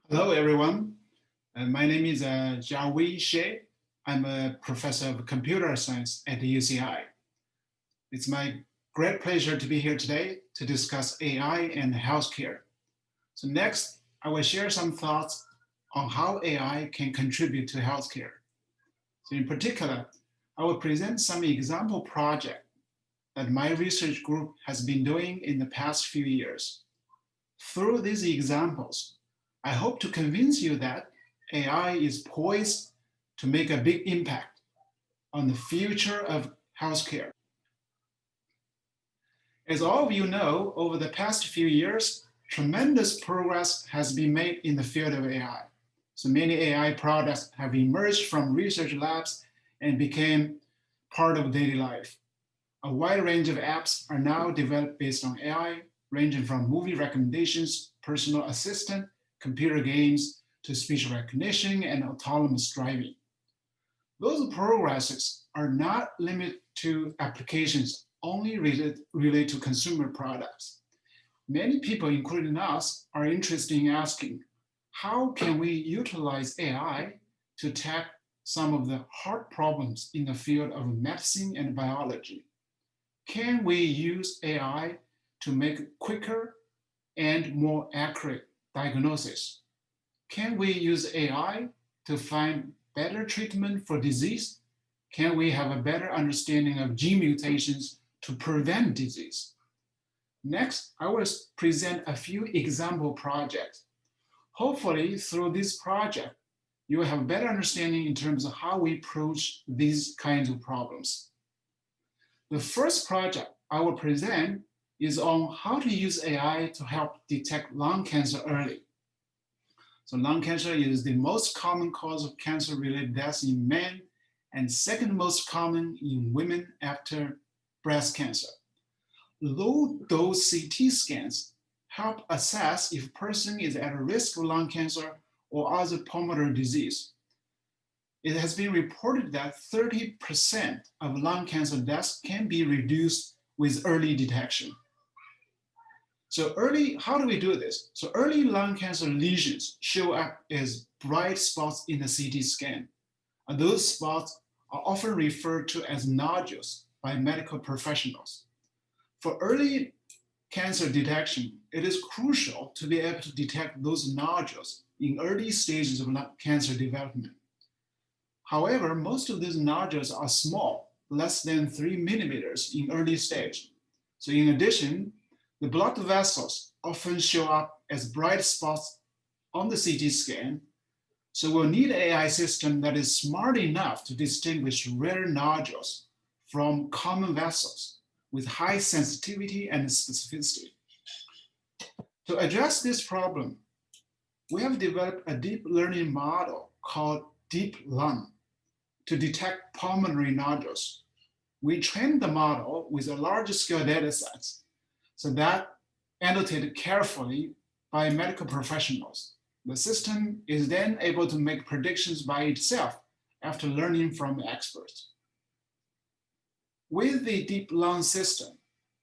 Hello, everyone. My name is Jiawei She. I'm a professor of computer science at the UCI. It's my great pleasure to be here today to discuss AI and healthcare. So next, I will share some thoughts on how AI can contribute to healthcare. So in particular, I will present some example projects that my research group has been doing in the past few years. Through these examples, I hope to convince you that AI is poised to make a big impact on the future of healthcare. As all of you know, over the past few years, tremendous progress has been made in the field of AI. So many AI products have emerged from research labs and became part of daily life. A wide range of apps are now developed based on AI, ranging from movie recommendations, personal assistant, computer games, to speech recognition and autonomous driving. Those progresses are not limited to applications only related to consumer products. Many people, including us, are interested in asking, how can we utilize AI to tackle some of the hard problems in the field of medicine and biology? Can we use AI to make quicker and more accurate diagnosis? Can we use AI to find better treatment for disease? Can we have a better understanding of gene mutations to prevent disease? Next, I will present a few example projects. Hopefully, through this project, you will have a better understanding in terms of how we approach these kinds of problems. The first project I will present is on how to use AI to help detect lung cancer early. So lung cancer is the most common cause of cancer-related deaths in men and second most common in women after breast cancer. Low-dose CT scans help assess if a person is at risk of lung cancer or other pulmonary disease. It has been reported that 30% of lung cancer deaths can be reduced with early detection. So how do we do this? So early lung cancer lesions show up as bright spots in the CT scan. And those spots are often referred to as nodules by medical professionals. For early cancer detection, it is crucial to be able to detect those nodules in early stages of cancer development. However, most of these nodules are small, less than 3 millimeters in early stage. So in addition, the blood vessels often show up as bright spots on the CT scan, so we'll need an AI system that is smart enough to distinguish rare nodules from common vessels with high sensitivity and specificity. To address this problem, we have developed a deep learning model called Deep Lung to detect pulmonary nodules. We trained the model with a large-scale data sets, so that annotated carefully by medical professionals. The system is then able to make predictions by itself after learning from experts. With the deep lung system,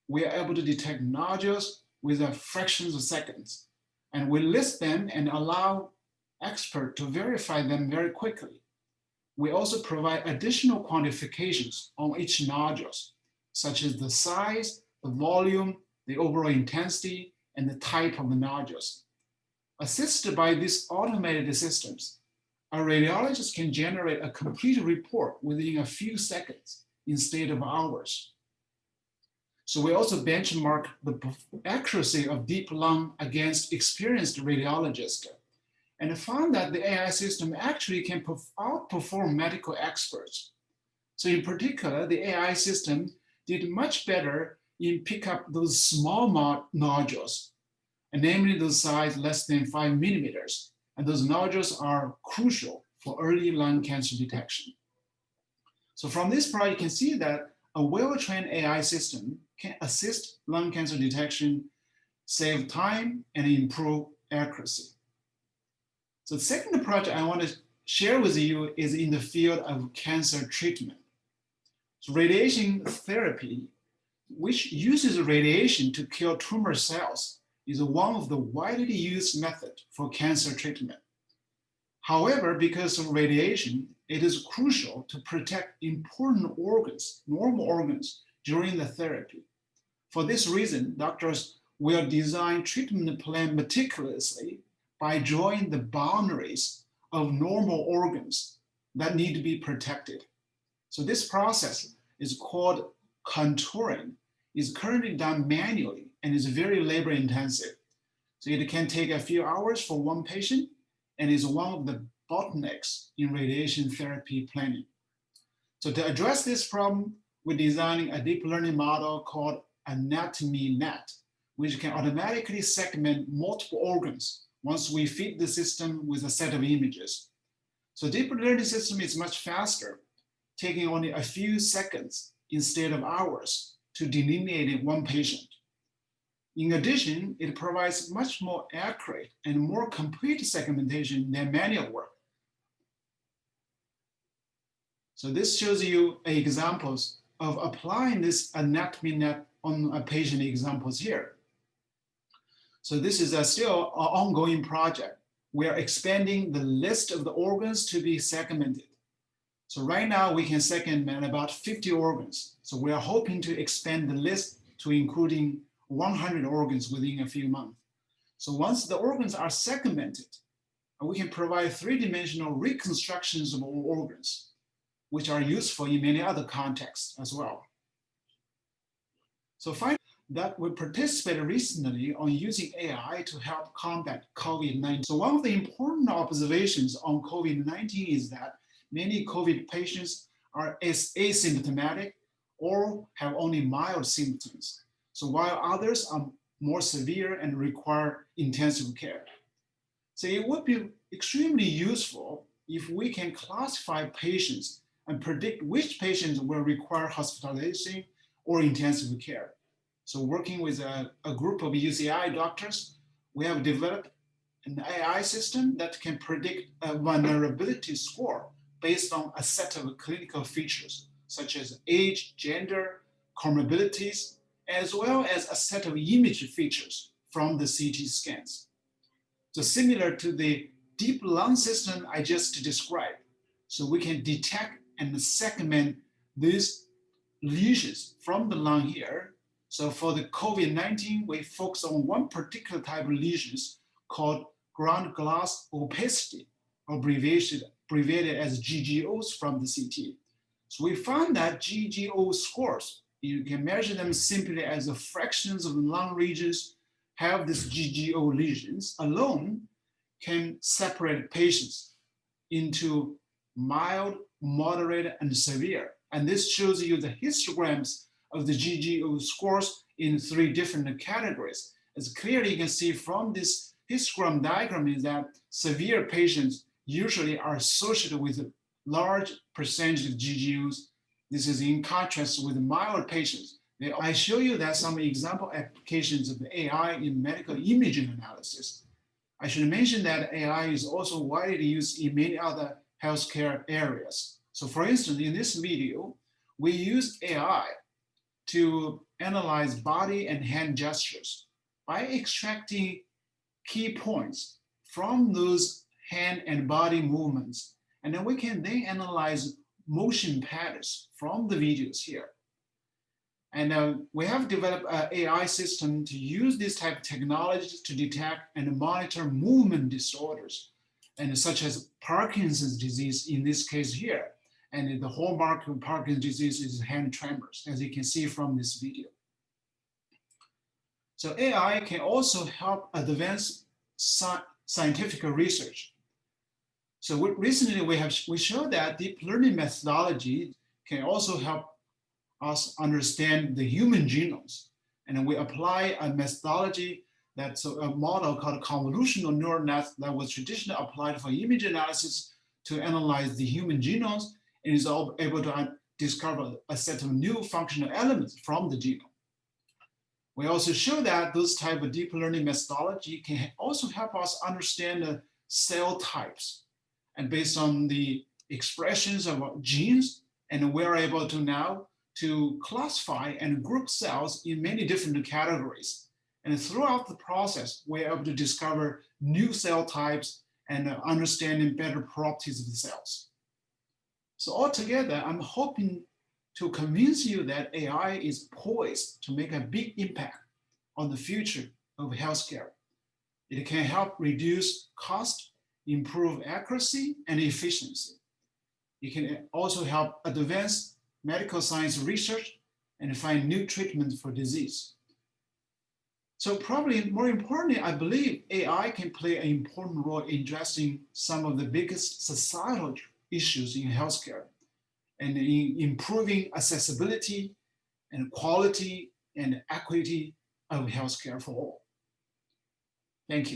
we are able to detect nodules within fractions of seconds, and we list them and allow experts to verify them very quickly. We also provide additional quantifications on each nodules, such as the size, the volume, the overall intensity, and the type of the nodules. Assisted by these automated systems, a radiologist can generate a complete report within a few seconds instead of hours. So we also benchmark the accuracy of deep lung against experienced radiologists and found that the AI system actually can outperform medical experts. So in particular, the AI system did much better in pick up those small nodules, and namely those size less than 5 millimeters. And those nodules are crucial for early lung cancer detection. So from this part, you can see that a well-trained AI system can assist lung cancer detection, save time, and improve accuracy. So the second project I want to share with you is in the field of cancer treatment. So radiation therapy, which uses radiation to kill tumor cells, is one of the widely used methods for cancer treatment. However, because of radiation, it is crucial to protect important organs, normal organs, during the therapy. For this reason, doctors will design treatment plan meticulously by drawing the boundaries of normal organs that need to be protected. So this process is called contouring, is currently done manually and is very labor intensive. So it can take a few hours for one patient and is one of the bottlenecks in radiation therapy planning. So to address this problem, we're designing a deep learning model called AnatomyNet, which can automatically segment multiple organs once we feed the system with a set of images. So deep learning system is much faster, taking only a few seconds instead of hours to delineate one patient. In addition, it provides much more accurate and more complete segmentation than manual work. So this shows you examples of applying this AnatomyNet on patient examples here. So this is still an ongoing project. We are expanding the list of the organs to be segmented. So right now we can segment about 50 organs. So we are hoping to expand the list to including 100 organs within a few months. So once the organs are segmented, we can provide three-dimensional reconstructions of all organs, which are useful in many other contexts as well. So finally, that we participated recently on using AI to help combat COVID-19. So one of the important observations on COVID-19 is that many COVID patients are asymptomatic or have only mild symptoms. So while others are more severe and require intensive care. So it would be extremely useful if we can classify patients and predict which patients will require hospitalization or intensive care. So working with a group of UCI doctors, we have developed an AI system that can predict a vulnerability score based on a set of clinical features, such as age, gender, comorbidities, as well as a set of image features from the CT scans. So similar to the deep lung system I just described, so we can detect and segment these lesions from the lung here. So for the COVID-19, we focus on one particular type of lesions called ground glass opacity, abbreviated as GGOs from the CT. So we found that GGO scores, you can measure them simply as the fractions of the lung regions have these GGO lesions alone can separate patients into mild, moderate, and severe. And this shows you the histograms of the GGO scores in three different categories. As clearly you can see from this histogram diagram is that severe patients usually are associated with a large percentage of GGOs. This is in contrast with mild patients. I show you that some example applications of the AI in medical imaging analysis. I should mention that AI is also widely used in many other healthcare areas. So for instance, in this video, we use AI to analyze body and hand gestures by extracting key points from those hand and body movements. And then we can then analyze motion patterns from the videos here. And we have developed an AI system to use this type of technology to detect and monitor movement disorders, and such as Parkinson's disease in this case here. And the hallmark of Parkinson's disease is hand tremors, as you can see from this video. So AI can also help advance scientific research. So recently we showed that deep learning methodology can also help us understand the human genomes. And we apply a methodology that's a model called convolutional neural net that was traditionally applied for image analysis to analyze the human genomes, and is able to discover a set of new functional elements from the genome. We also show that those type of deep learning methodology can also help us understand the cell types. And based on the expressions of genes, and we're able to now to classify and group cells in many different categories. And throughout the process, we're able to discover new cell types and understanding better properties of the cells. So altogether, I'm hoping to convince you that AI is poised to make a big impact on the future of healthcare. It can help reduce cost, improve accuracy and efficiency. It can also help advance medical science research and find new treatments for disease. So probably more importantly, I believe AI can play an important role in addressing some of the biggest societal issues in healthcare and in improving accessibility and quality and equity of healthcare for all. Thank you.